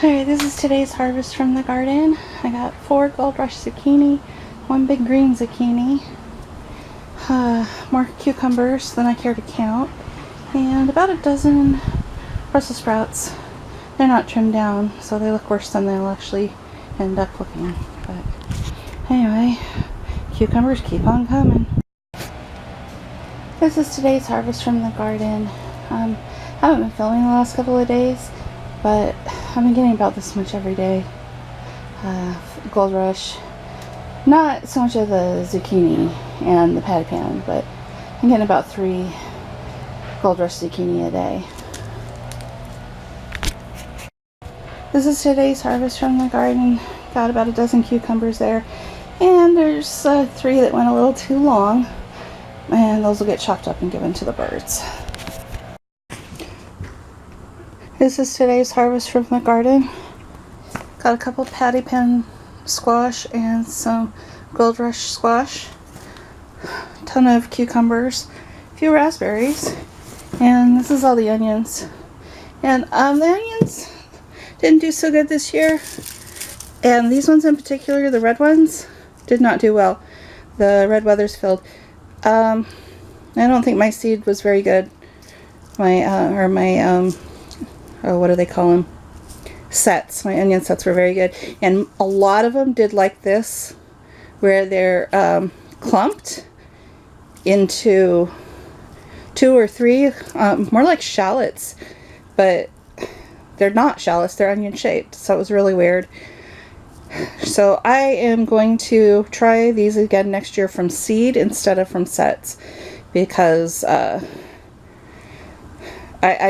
Alright, this is today's harvest from the garden. I got 4 Gold Rush zucchini, 1 big green zucchini, more cucumbers than I care to count, and about a dozen Brussels sprouts. They're not trimmed down, so they look worse than they'll actually end up looking. But anyway, cucumbers keep on coming. This is today's harvest from the garden. I haven't been filming the last couple of days, but I've been getting about this much every day. Gold Rush. Not so much of the zucchini and the patty pan, but I'm getting about 3 Gold Rush zucchini a day. This is today's harvest from the garden. Got about a dozen cucumbers there, and there's 3 that went a little too long, and those will get chopped up and given to the birds. This is today's harvest from the garden. Got a couple patty pan squash and some Gold Rush squash. Ton of cucumbers, a few raspberries, and this is all the onions. And the onions didn't do so good this year, and these ones in particular, the red ones, did not do well. The red Wethersfield. I don't think my seed was very good. What do they call them? Sets. My onion sets were very good, and a lot of them did like this, where they're clumped into 2 or 3, more like shallots, but they're not shallots, they're onion shaped, so it was really weird. So I am going to try these again next year from seed instead of from sets, because I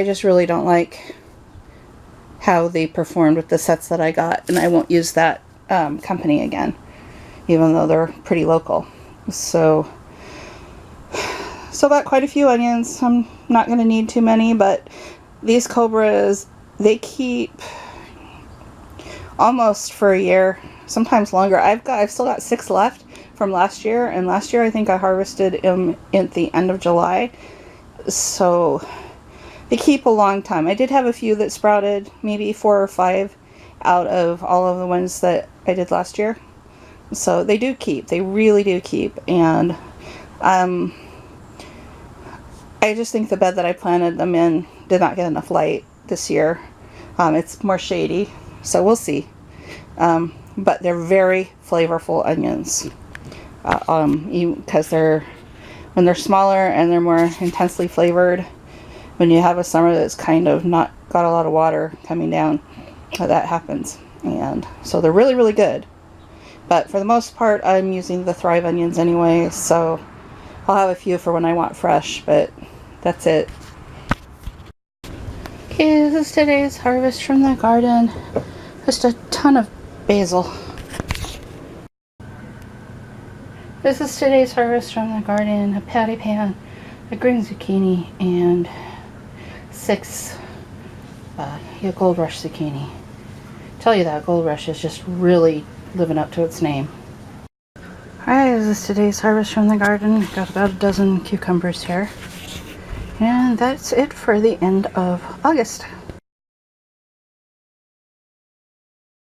just really don't like how they performed with the sets that I got, and I won't use that company again, even though they're pretty local. So got quite a few onions. I'm not going to need too many, but these Cobras, they keep almost for a year, sometimes longer. I've still got 6 left from last year, and last year I think I harvested them at the end of July, so they keep a long time. I did have a few that sprouted, maybe 4 or 5 out of all of the ones that I did last year. So they do keep. They really do keep. And I just think the bed that I planted them in did not get enough light this year. It's more shady, so we'll see. But they're very flavorful onions. Because when they're smaller and they're more intensely flavored, when you have a summer that's kind of not got a lot of water coming down, that happens. And so they're really, really good. But for the most part, I'm using the Thrive onions anyway, so I'll have a few for when I want fresh, but that's it. Okay, this is today's harvest from the garden. Just a ton of basil. This is today's harvest from the garden. A patty pan, a green zucchini, and 6 Gold Rush zucchini. Tell you that Gold Rush is just really living up to its name. Alright, this is today's harvest from the garden. Got about a dozen cucumbers here. And that's it for the end of August.